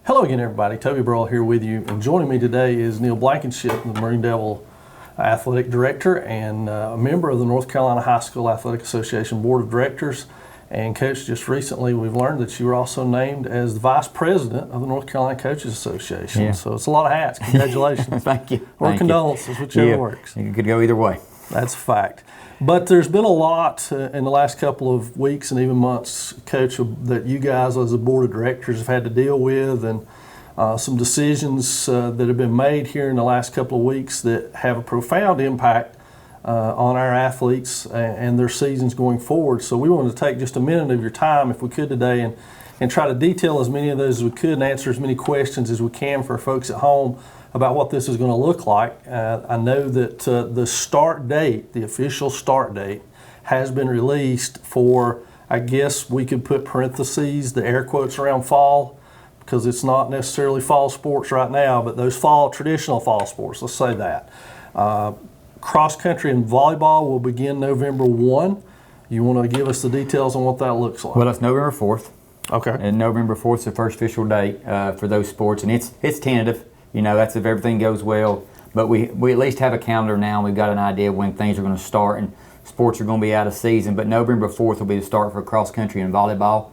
Hello again, everybody. Toby Burrell here with you, and joining me today is Neil Blankenship, the Marine Devil Athletic Director and a member of the North Carolina High School Athletic Association Board of Directors. And Coach, just recently we've learned that you were also named as the Vice President of the North Carolina Coaches Association. Yeah. So it's a lot of hats. Congratulations. Thank you. Or condolences, whichever works. It could go either way. That's a fact. But there's been a lot in the last couple of weeks and even months, Coach, that you guys as a board of directors have had to deal with, and some decisions that have been made here in the last couple of weeks that have a profound impact on our athletes and their seasons going forward. So we wanted to take just a minute of your time, if we could today, and try to detail as many of those as we could and answer as many questions as we can for folks at home about what this is going to look like. I know that the start date, the official start date, has been released for, I guess we could put parentheses, the air quotes around fall, because it's not necessarily fall sports right now, but those traditional fall sports, let's say that. Cross country and volleyball will begin November 1. You want to give us the details on what that looks like? Well, it's November 4th. Okay. And November 4th is the first official date for those sports, and it's tentative. You know, that's if everything goes well. But we at least have a calendar now, and we've got an idea of when things are going to start, and sports are going to be out of season. But November 4th will be the start for cross country and volleyball.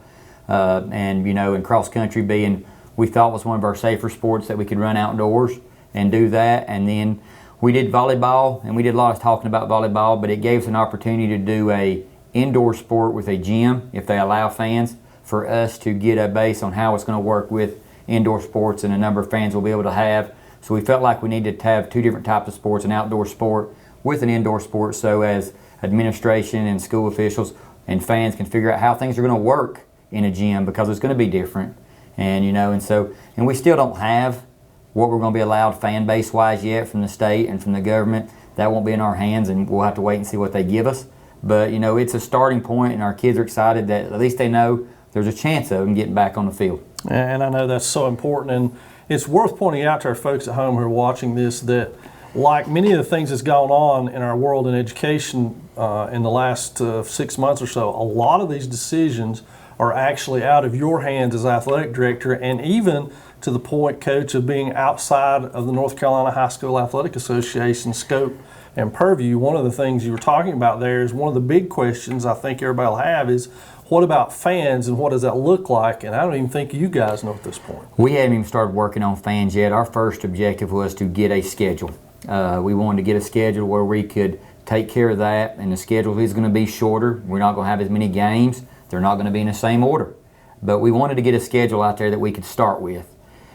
And, you know, in cross country being, we thought was one of our safer sports that we could run outdoors and do that. And then we did volleyball, and we did a lot of talking about volleyball, but it gave us an opportunity to do a indoor sport with a gym, if they allow fans, for us to get a base on how it's going to work with indoor sports and a number of fans we'll be able to have. So we felt like we needed to have two different types of sports, an outdoor sport with an indoor sport, so as administration and school officials and fans can figure out how things are going to work in a gym, because it's going to be different. And, you know, and we still don't have what we're going to be allowed fan base wise yet from the state and from the government. That won't be in our hands, and we'll have to wait and see what they give us. But, you know, it's a starting point, and our kids are excited that at least they know there's a chance of them getting back on the field. And I know that's so important, and it's worth pointing out to our folks at home who are watching this that, like many of the things that's gone on in our world in education in the last 6 months or so, a lot of these decisions are actually out of your hands as athletic director, and even to the point, Coach, of being outside of the North Carolina High School Athletic Association scope and purview. One of the things you were talking about there is one of the big questions I think everybody will have is, what about fans, and what does that look like? And I don't even think you guys know at this point. We haven't even started working on fans yet. Our first objective was to get a schedule. We wanted to get a schedule where we could take care of that, and the schedule is going to be shorter. We're not going to have as many games. They're not going to be in the same order. But we wanted to get a schedule out there that we could start with.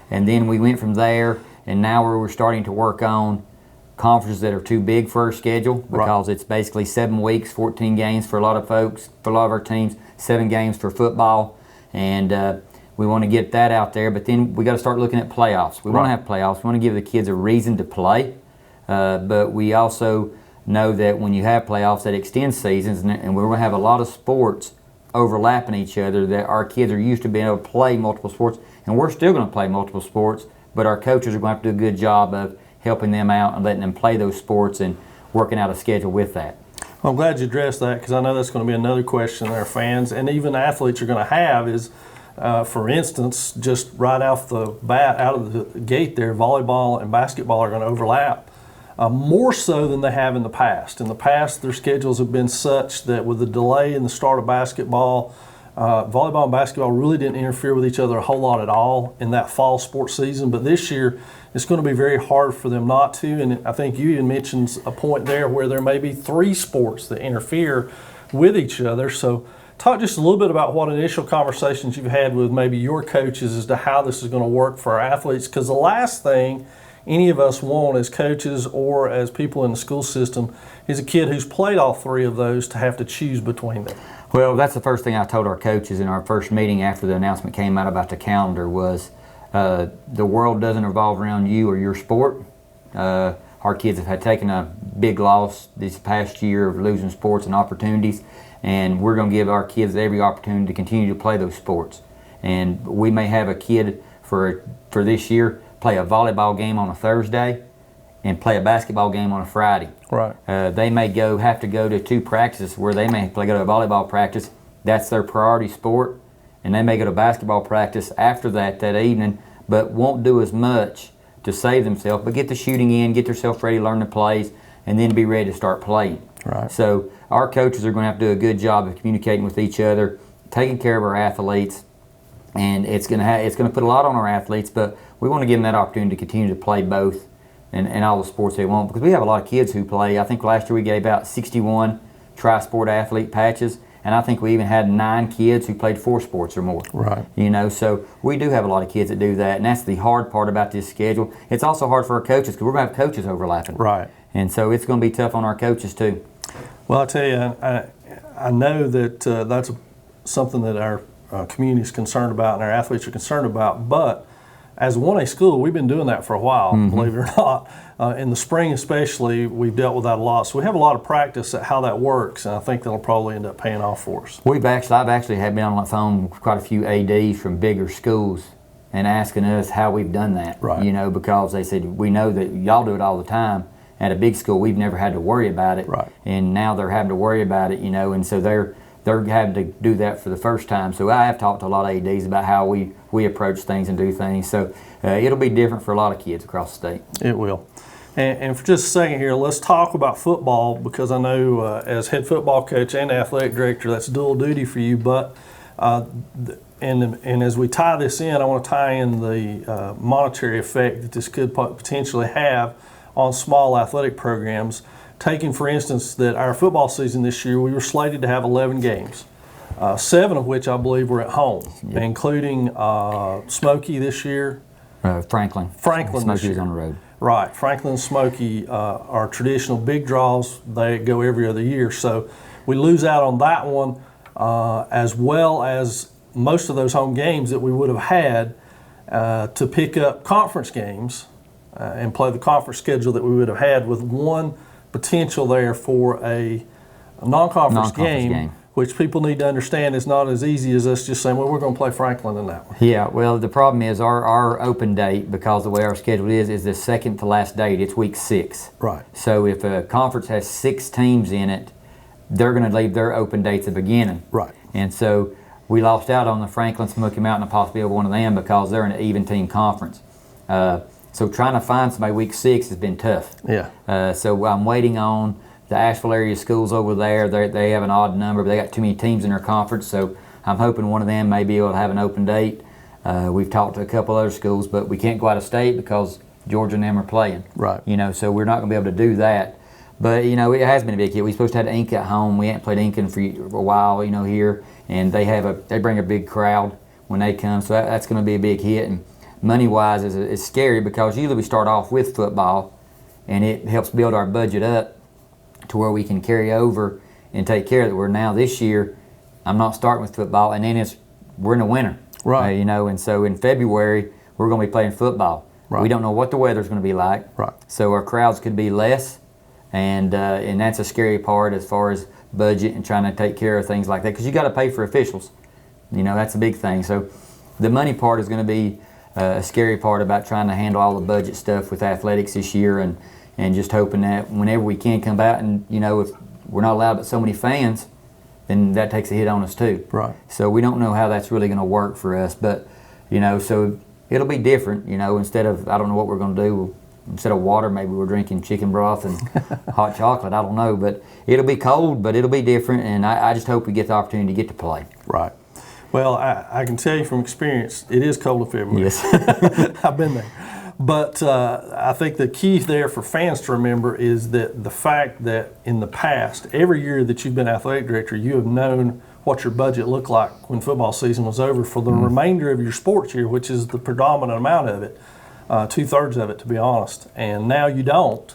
And then we went from there, and now we're starting to work on conferences that are too big for our schedule, because it's basically 7 weeks, 14 games for a lot of folks, for a lot of our teams, 7 games for football, and we want to get that out there. But then we got to start looking at playoffs. We want to have playoffs. We want to give the kids a reason to play, but we also know that when you have playoffs, that extends seasons, and we're going to have a lot of sports overlapping each other that our kids are used to being able to play multiple sports, and we're still going to play multiple sports, but our coaches are going to have to do a good job of helping them out and letting them play those sports and working out a schedule with that. Well, I'm glad you addressed that, because I know that's going to be another question our fans and even athletes are going to have is, for instance, just right off the bat, out of the gate there, volleyball and basketball are going to overlap more so than they have in the past. In the past, their schedules have been such that with the delay in the start of basketball, volleyball and basketball really didn't interfere with each other a whole lot at all in that fall sports season. But this year, it's going to be very hard for them not to. And I think you even mentioned a point there where there may be 3 sports that interfere with each other. So talk just a little bit about what initial conversations you've had with maybe your coaches as to how this is going to work for our athletes. Because the last thing any of us want as coaches or as people in the school system is a kid who's played all 3 of those to have to choose between them. Well, that's the first thing I told our coaches in our first meeting after the announcement came out about the calendar was the world doesn't revolve around you or your sport. Our kids have had taken a big loss this past year of losing sports and opportunities, and we're going to give our kids every opportunity to continue to play those sports. And we may have a kid for this year play a volleyball game on a Thursday and play a basketball game on a Friday. Right. They may have to go to 2 practices where they may go to a volleyball practice. That's their priority sport. And they may go to basketball practice after that evening, but won't do as much to save themselves, but get the shooting in, get themselves ready, learn the plays, and then be ready to start playing. Right. So our coaches are going to have to do a good job of communicating with each other, taking care of our athletes, and it's going to put a lot on our athletes, but we want to give them that opportunity to continue to play both and all the sports they want, because we have a lot of kids who play. I think last year we gave out 61 tri-sport athlete patches, and I think we even had 9 kids who played 4 sports or more. Right. You know, so we do have a lot of kids that do that, and that's the hard part about this schedule. It's also hard for our coaches because we're going to have coaches overlapping. Right. And so it's going to be tough on our coaches too. Well, I tell you, I know that that's something that our community is concerned about and our athletes are concerned about, but as a 1A school, we've been doing that for a while, believe it or not. In the spring especially, we've dealt with that a lot. So we have a lot of practice at how that works, and I think that'll probably end up paying off for us. I've actually been on the phone with quite a few ADs from bigger schools and asking us how we've done that. Right. You know, because they said, we know that y'all do it all the time. At a big school, we've never had to worry about it. Right. And now they're having to worry about it, you know, and so they're having to do that for the first time. So I have talked to a lot of ADs about how we approach things and do things. So it'll be different for a lot of kids across the state. It will. And for just a second here, let's talk about football, because I know as head football coach and athletic director, that's dual duty for you. But and as we tie this in, I want to tie in the monetary effect that this could potentially have on small athletic programs. Taking, for instance, that our football season this year, we were slated to have 11 games, 7 of which I believe were at home, including Smoky this year. Franklin this year. Smoky's on the road. Right. Franklin and Smoky are traditional big draws. They go every other year. So we lose out on that one, as well as most of those home games that we would have had to pick up conference games and play the conference schedule that we would have had, with one potential there for a non-conference game, which people need to understand is not as easy as us just saying, well, we're going to play Franklin in that one. Yeah, well, the problem is our open date, because the way our schedule is the second to last date. It's week 6. Right. So if a conference has 6 teams in it, they're going to leave their open dates at the beginning. Right. And so we lost out on the Franklin, Smoky Mountain, and possibly one of them, because they're in an even team conference. So trying to find somebody week 6 has been tough. Yeah. So I'm waiting on the Asheville area schools over there. They have an odd number, but they got too many teams in their conference. So I'm hoping one of them may be able to have an open date. We've talked to a couple other schools, but we can't go out of state because Georgia and them are playing. Right. You know, so we're not going to be able to do that. But, you know, it has been a big hit. We're supposed to have Inca at home. We haven't played Inca for a while, you know, here. And they bring a big crowd when they come. So that's going to be a big hit. And money-wise, it's scary, because usually we start off with football, and it helps build our budget up to where we can carry over and take care of it. Where now this year, I'm not starting with football, and then we're in the winter. Right. You know, and so in February, we're going to be playing football. Right. We don't know what the weather's going to be like. Right. So our crowds could be less, and that's a scary part as far as budget and trying to take care of things like that, because you got to pay for officials. You know, that's a big thing. So the money part is going to be a scary part about trying to handle all the budget stuff with athletics this year, and just hoping that whenever we can come out, and, you know, if we're not allowed but so many fans, then that takes a hit on us too. Right. So we don't know how that's really going to work for us, but, you know, so it'll be different. You know, instead of, I don't know what we're going to do. Instead of water, maybe we're drinking chicken broth and hot chocolate. I don't know, but it'll be cold, but it'll be different, and I just hope we get the opportunity to get to play. Right. Well, I can tell you from experience, it is cold in February. Yes. I've been there. But I think the key there for fans to remember is that the fact that in the past, every year that you've been athletic director, you have known what your budget looked like when football season was over for the remainder of your sports year, which is the predominant amount of it, 2/3 of it, to be honest. And now you don't.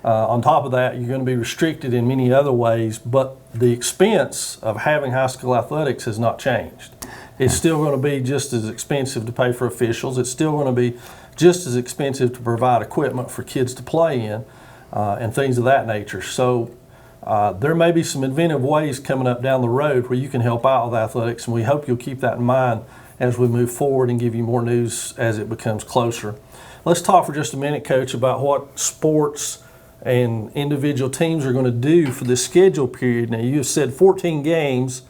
On top of that, you're going to be restricted in many other ways, but the expense of having high school athletics has not changed. It's still going to be just as expensive to pay for officials. It's still going to be just as expensive to provide equipment for kids to play in and things of that nature. So there may be some inventive ways coming up down the road where you can help out with athletics, and we hope you'll keep that in mind as we move forward and give you more news as it becomes closer. Let's talk for just a minute, Coach, about what sports and individual teams are going to do for this schedule period. Now, you have said 14 games.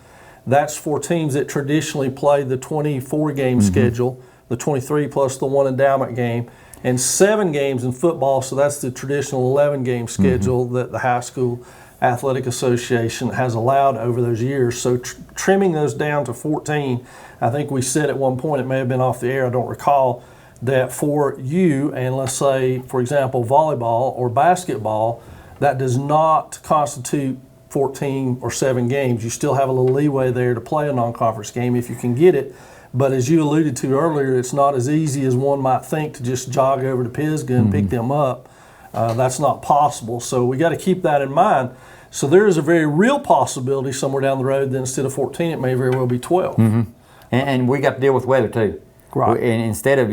That's for teams that traditionally play the 24-game schedule. the 23 plus the one endowment game, and 7 games in football. So that's the traditional 11-game schedule that the High School Athletic Association has allowed over those years. So trimming those down to 14, I think we said at one point, it may have been off the air, I don't recall, that for you and let's say, for example, volleyball or basketball, that does not constitute 14 or 7 games. You still have a little leeway there to play a non-conference game if you can get it. But as you alluded to earlier, it's not as easy as one might think to just jog over to Pisgah and pick them up. That's not possible. So we got to keep that in mind. So there is a very real possibility somewhere down the road that instead of 14, it may very well be 12. And we got to deal with weather too. Right. And instead of,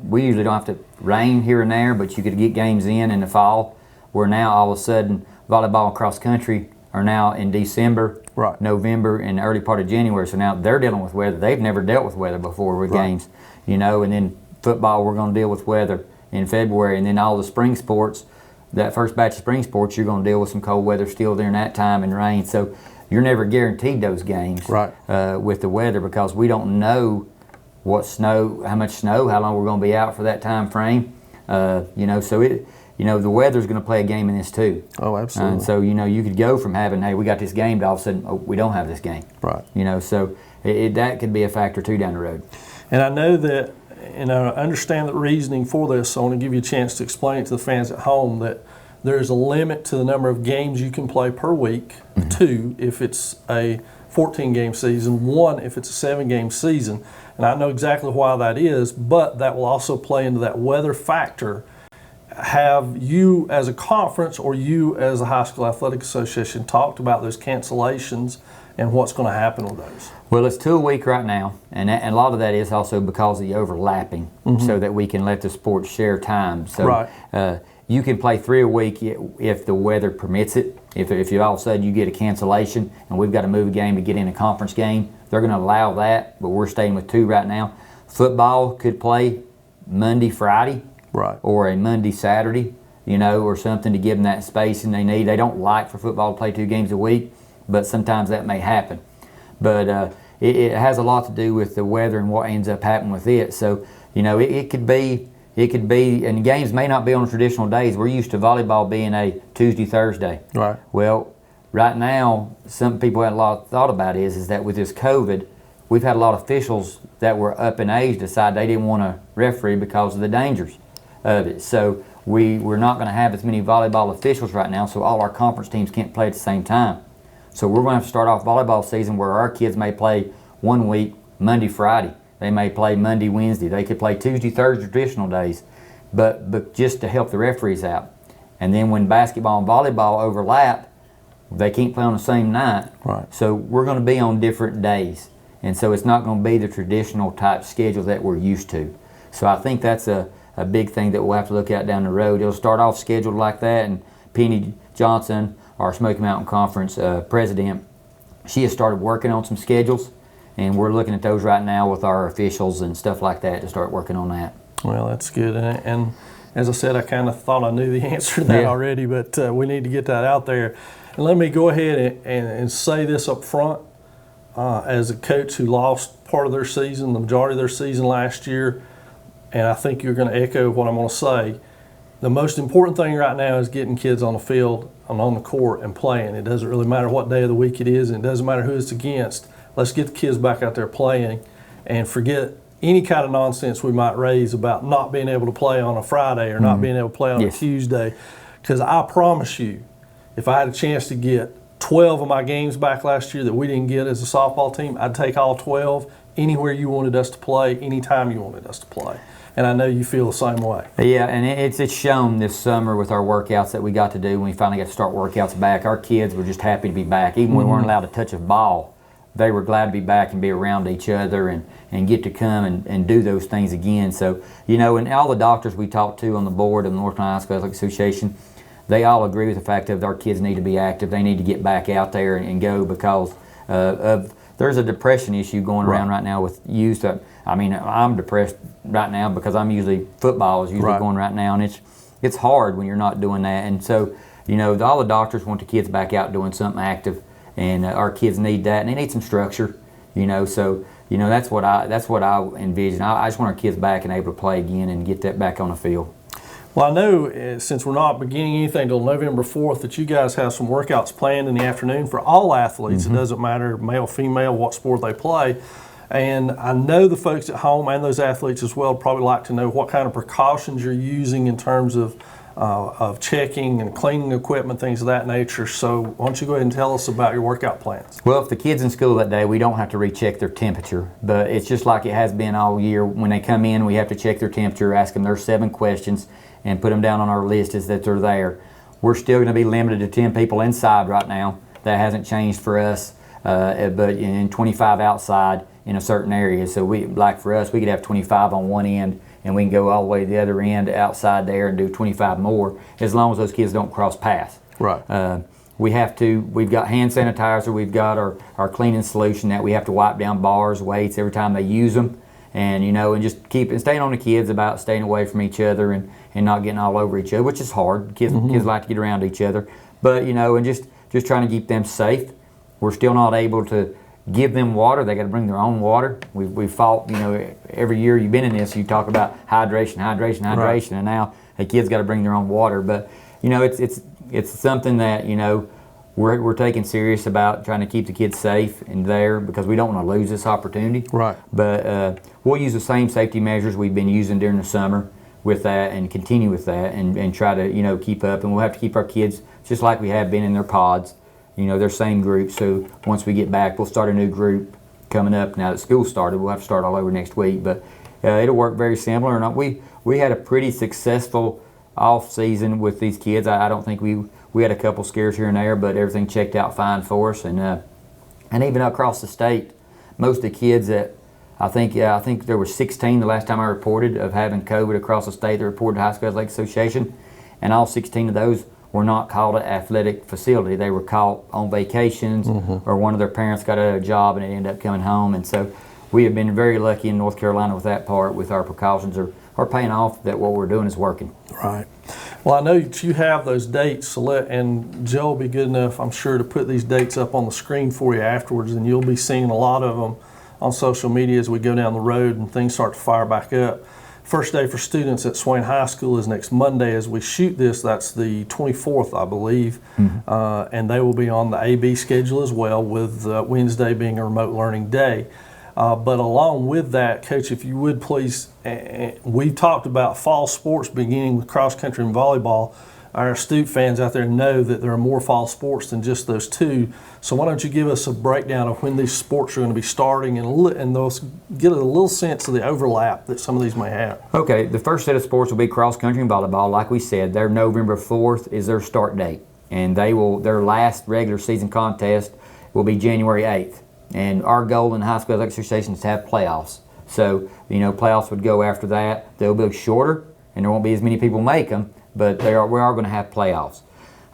we usually don't have to rain here and there, but you could get games in the fall, where now all of a sudden volleyball and cross country are now in December, right, November, and the early part of January. So now they're dealing with weather. They've never dealt with weather before with games, and then football, we're going to deal with weather in February, and then all the spring sports, that first batch of spring sports, you're going to deal with some cold weather still during that time and rain. So you're never guaranteed those games with the weather, because we don't know what snow, how much snow, how long we're going to be out for that time frame. So the weather's going to play a game in this too. Oh, absolutely. And so, you could go from having, hey, we got this game, to all of a sudden, we don't have this game. Right. So that could be a factor too down the road. And I know that, I understand the reasoning for this, so I want to give you a chance to explain it to the fans at home that there's a limit to the number of games you can play per week, 2 if it's a 14-game season, 1 if it's a 7-game season. And I know exactly why that is, but that will also play into that weather factor. Have you as a conference or you as a High School Athletic Association talked about those cancellations and what's going to happen with those? Well, it's 2 a week right now, and a lot of that is also because of the overlapping, so that we can let the sports share time. So you can play 3 a week if the weather permits it. If you all of a sudden you get a cancellation and we've got to move a game to get in a conference game, they're going to allow that, but we're staying with 2 right now. Football could play Monday, Friday, or a Monday, Saturday, or something to give them that space and they need. They don't like for football to play 2 games a week, but sometimes that may happen. But it has a lot to do with the weather and what ends up happening with it. So, it could be, and games may not be on traditional days. We're used to volleyball being a Tuesday, Thursday. Right. Well, right now, some people had a lot of thought about is that with this COVID, we've had a lot of officials that were up in age decide they didn't want to referee because of the dangers of it. So we're not going to have as many volleyball officials right now, so all our conference teams can't play at the same time. So we're going to have to start off volleyball season where our kids may play one week Monday, Friday. They may play Monday, Wednesday. They could play Tuesday, Thursday, traditional days, but just to help the referees out. And then when basketball and volleyball overlap, they can't play on the same night. Right. So we're going to be on different days. And so it's not going to be the traditional type schedule that we're used to. So I think that's a big thing that we'll have to look at down the road. It'll start off scheduled like that, and Penny Johnson, our Smoky Mountain Conference president, she has started working on some schedules, and we're looking at those right now with our officials and stuff like that to start working on that. Well, that's good. And as I said, I kind of thought I knew the answer to that already, but we need to get that out there. And let me go ahead and say this up front. As a coach who lost part of their season, the majority of their season last year, and I think you're going to echo what I'm going to say, the most important thing right now is getting kids on the field and on the court and playing. It doesn't really matter what day of the week it is, and it doesn't matter who it's against. Let's get the kids back out there playing and forget any kind of nonsense we might raise about not being able to play on a Friday or not being able to play on a Tuesday. Because I promise you, if I had a chance to get 12 of my games back last year that we didn't get as a softball team, I'd take all 12 anywhere you wanted us to play, anytime you wanted us to play. And I know you feel the same way. Yeah, and it's shown this summer with our workouts that we got to do when we finally got to start workouts back. Our kids were just happy to be back. Even when we weren't allowed to touch a ball, they were glad to be back and be around each other and get to come and do those things again. So, and all the doctors we talked to on the board of the North Carolina High School Athletics Association, they all agree with the fact that our kids need to be active. They need to get back out there and go because there's a depression issue going around right now with youth. I'm depressed right now because football is usually going right now, and it's hard when you're not doing that. And so, all the doctors want the kids back out doing something active, and our kids need that, and they need some structure, so you know, that's what I envision. I just want our kids back and able to play again and get that back on the field. Well, I know since we're not beginning anything until November 4th that you guys have some workouts planned in the afternoon for all athletes. It doesn't matter male, female, what sport they play. And I know the folks at home and those athletes as well probably like to know what kind of precautions you're using in terms of checking and cleaning equipment, things of that nature. So why don't you go ahead and tell us about your workout plans? Well, if the kid's in school that day, we don't have to recheck their temperature, but it's just like it has been all year. When they come in, we have to check their temperature, ask them their 7 questions, and put them down on our list as that they're there. We're still going to be limited to 10 people inside right now. That hasn't changed for us, but in 25 outside in a certain area. So like for us, we could have 25 on one end, and we can go all the way to the other end outside there and do 25 more, as long as those kids don't cross paths. Right. We've got hand sanitizer, we've got our cleaning solution that we have to wipe down bars, weights every time they use them. And, you know, and just staying on the kids about staying away from each other and not getting all over each other, which is hard. Kids like to get around each other. But, you know, and just trying to keep them safe. We're still not able to give them water. They got to bring their own water. We've fought, you know, every year you've been in this, you talk about hydration, right. And now the kids got to bring their own water. But, you know, it's something that, you know, we're taking serious about trying to keep the kids safe and there, because we don't want to lose this opportunity. Right. But we'll use the same safety measures we've been using during the summer with that, and continue with that, and try to, you know, keep up. And we'll have to keep our kids just like we have been in their pods, you know, their same group. So once we get back, we'll start a new group coming up. Now that school started, we'll have to start all over next week. But it'll work very similar. And we had a pretty successful off season with these kids. I don't think we had a couple scares here and there, but everything checked out fine for us. And even across the state, most of the kids that I think there were 16 the last time I reported of having COVID across the state that reported to High School Athletics Association, and all 16 of those were not called an athletic facility. They were called on vacations, or one of their parents got a job and it ended up coming home. And so we have been very lucky in North Carolina with that part, with our precautions are paying off, that what we're doing is working. Right. Well, I know that you have those dates, and Joe will be good enough, I'm sure, to put these dates up on the screen for you afterwards, and you'll be seeing a lot of them on social media as we go down the road and things start to fire back up. First day for students at Swain High School is next Monday as we shoot this. That's the 24th, I believe, and they will be on the AB schedule as well, with Wednesday being a remote learning day. But along with that, Coach, if you would please, we talked about fall sports beginning with cross country and volleyball. Our astute fans out there know that there are more fall sports than just those two. So why don't you give us a breakdown of when these sports are going to be starting, and those get a little sense of the overlap that some of these may have. Okay, the first set of sports will be cross country and volleyball. Like we said, their November 4th is their start date, and their last regular season contest will be January 8th. And our goal in High School Athletics Association is to have playoffs. So, you know, playoffs would go after that. They'll be shorter, and there won't be as many people make them, but we are going to have playoffs.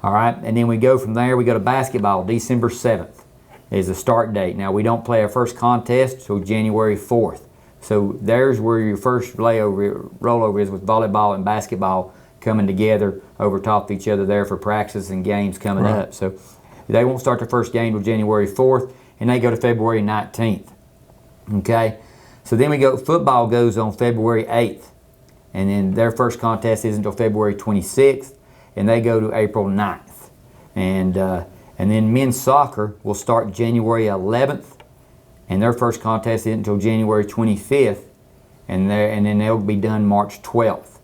All right, and then we go from there. We go to basketball. December 7th is the start date. Now, we don't play our first contest until January 4th. So there's where your first rollover is, with volleyball and basketball coming together over top of each other there for practice and games coming up. So they won't start their first game until January 4th. And they go to February 19th, okay? So then football goes on February 8th, and then their first contest isn't until February 26th, and they go to April 9th. And then men's soccer will start January 11th, and their first contest isn't until January 25th, and then they'll be done March 12th.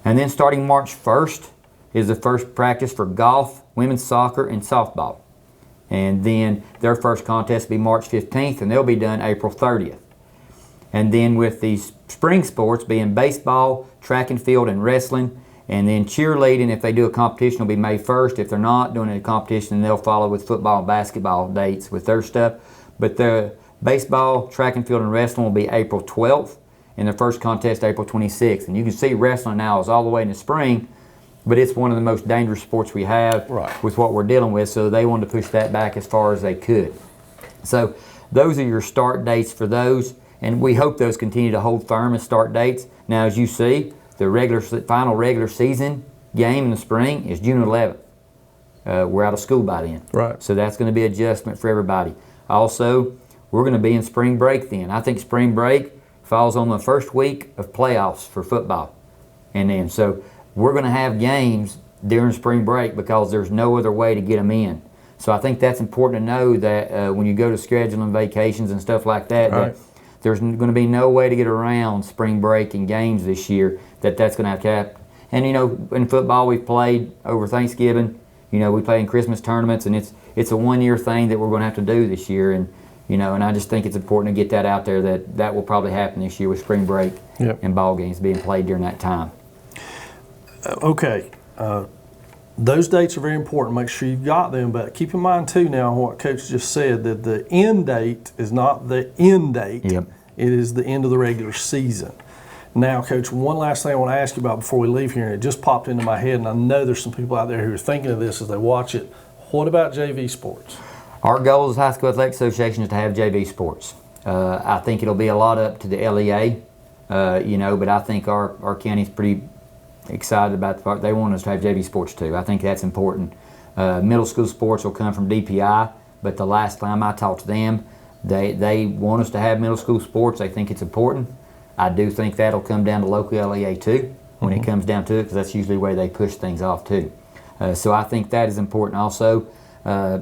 And then starting March 1st is the first practice for golf, women's soccer, and softball. And then their first contest will be March 15th, and they'll be done April 30th. And then with these spring sports being baseball, track and field, and wrestling, and then cheerleading, if they do a competition, will be May 1st. If they're not doing a competition, they'll follow with football and basketball dates with their stuff. But the baseball, track and field, and wrestling will be April 12th, and their first contest April 26th. And you can see wrestling now is all the way in the spring, but it's one of the most dangerous sports we have with what we're dealing with, so they wanted to push that back as far as they could. So those are your start dates for those, and we hope those continue to hold firm as start dates. Now, as you see, the final regular season game in the spring is June 11th. We're out of school by then. So that's going to be an adjustment for everybody. Also, we're going to be in spring break then. I think spring break falls on the first week of playoffs for football. And then, so we're going to have games during spring break because there's no other way to get them in. So I think that's important to know that when you go to scheduling vacations and stuff like that, Right. that there's going to be no way to get around spring break and games this year, that's going to have to happen. And, you know, in football, we've played over Thanksgiving. You know, we play in Christmas tournaments, and it's a one-year thing that we're going to have to do this year. And, you know, and I just think it's important to get that out there that will probably happen this year with spring break and ball games being played during that time. Okay. Those dates are very important. Make sure you've got them, but keep in mind too now what Coach just said, that the end date is not the end date. Yep. It is the end of the regular season. Now, Coach, one last thing I want to ask you about before we leave here, and it just popped into my head, and I know there's some people out there who are thinking of this as they watch it. What about JV sports? Our goal as High School Athletics Association is to have JV sports. I think it'll be a lot up to the LEA, you know, but I think our county's pretty excited about the fact they want us to have JV sports too. I think that's important. Middle school sports will come from DPI, but the last time I talked to them, they want us to have middle school sports. They think it's important. I do think that'll come down to local LEA too when it comes down to it, because that's usually where they push things off too. So I think that is important also.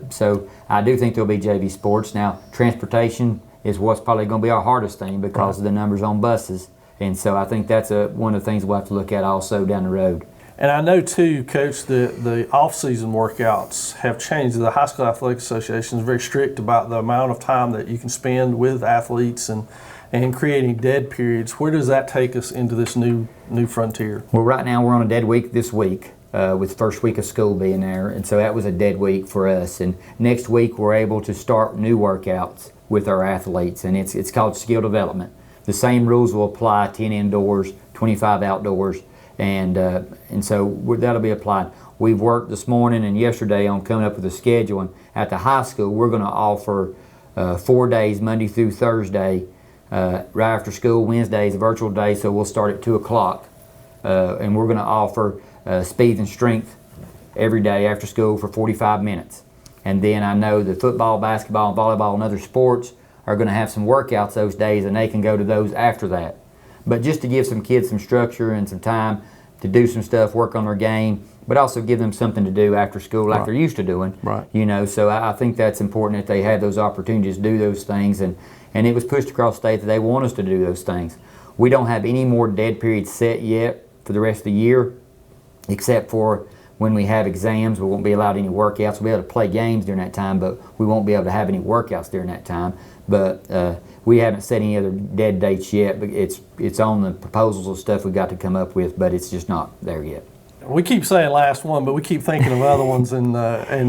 So I do think there'll be JV sports. Now, transportation is what's probably going to be our hardest thing because of the numbers on buses. And so I think that's one of the things we'll have to look at also down the road. And I know too, Coach, the off-season workouts have changed. The High School Athletics Association is very strict about the amount of time that you can spend with athletes and creating dead periods. Where does that take us into this new frontier? Well, right now we're on a dead week this week with first week of school being there. And so that was a dead week for us. And next week we're able to start new workouts with our athletes. And it's called skill development. The same rules will apply, 10 indoors, 25 outdoors. And so that'll be applied. We've worked this morning and yesterday on coming up with a schedule. And at the high school, we're going to offer 4 days, Monday through Thursday, right after school. Wednesday is a virtual day, so we'll start at 2 o'clock. And we're going to offer speed and strength every day after school for 45 minutes. And then I know that football, basketball, and volleyball and other sports are going to have some workouts those days, and they can go to those after that. But just to give some kids some structure and some time to do some stuff, work on their game, but also give them something to do after school like they're used to doing. Right. You know, so I think that's important that they have those opportunities to do those things. And it was pushed across the state that they want us to do those things. We don't have any more dead periods set yet for the rest of the year, except for when we have exams. We won't be allowed any workouts. We'll be able to play games during that time, but we won't be able to have any workouts during that time. But we haven't set any other dead dates yet. But it's on the proposals of stuff we've got to come up with, but it's just not there yet. We keep saying last one, but we keep thinking of other ones and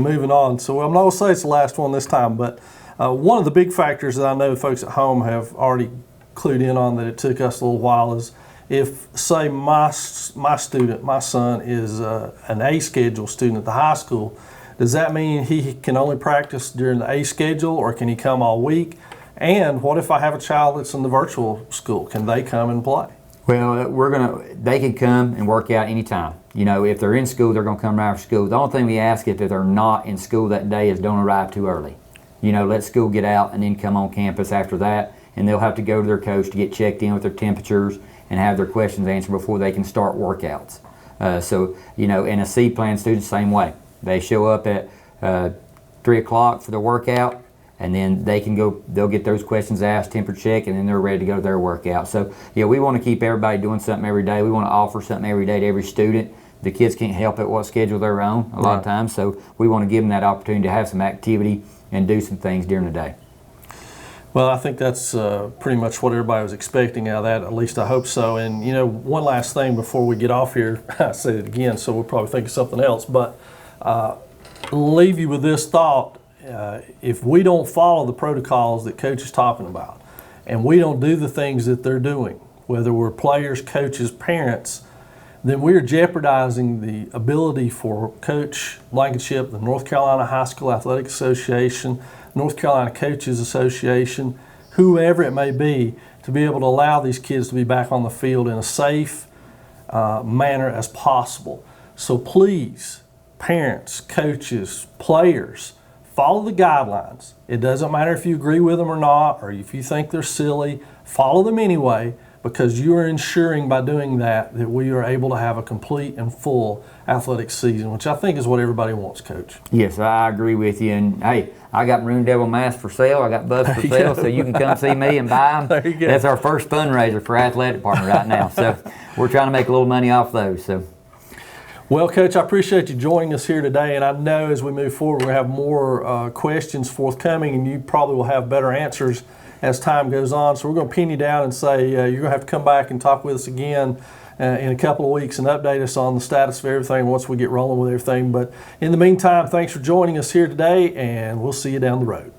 moving on. So I'm not going to say it's the last one this time, but one of the big factors that I know folks at home have already clued in on that it took us a little while is if, say, my student, my son, is an A schedule student at the high school, does that mean he can only practice during the A schedule, or can he come all week? And what if I have a child that's in the virtual school? Can they come and play? Well, they can come and work out anytime. You know, if they're in school, they're going to come right after school. The only thing we ask if they're not in school that day is don't arrive too early. You know, let school get out and then come on campus after that, and they'll have to go to their coach to get checked in with their temperatures and have their questions answered before they can start workouts. So, you know, and a C plan student, same way. They show up at 3 o'clock for their workout, and then they'll get those questions asked, temperature check, and then they're ready to go to their workout. So, yeah, we want to keep everybody doing something every day. We want to offer something every day to every student. The kids can't help it what schedule they're on a lot of times, so we want to give them that opportunity to have some activity and do some things during the day. Well, I think that's pretty much what everybody was expecting out of that. At least I hope so. And, you know, one last thing before we get off here. I said it again, so we'll probably think of something else. But leave you with this thought. If we don't follow the protocols that Coach is talking about, and we don't do the things that they're doing, whether we're players, coaches, parents, then we're jeopardizing the ability for Coach Blankenship, the North Carolina High School Athletics Association, North Carolina Coaches Association, whoever it may be, to be able to allow these kids to be back on the field in a safe manner as possible. So please, parents, coaches, players, follow the guidelines. It doesn't matter if you agree with them or not, or if you think they're silly. Follow them anyway, because you are ensuring by doing that that we are able to have a complete and full athletic season, which I think is what everybody wants, Coach. Yes, I agree with you. And hey, I got Maroon Devil masks for sale. I got bugs for sale, so you can come see me and buy them. There you go. That's our first fundraiser for athletic department right now. So we're trying to make a little money off those. So. Well, Coach, I appreciate you joining us here today, and I know as we move forward, we're going to have more questions forthcoming, and you probably will have better answers as time goes on. So we're going to pin you down and say you're going to have to come back and talk with us again in a couple of weeks and update us on the status of everything once we get rolling with everything. But in the meantime, thanks for joining us here today, and we'll see you down the road.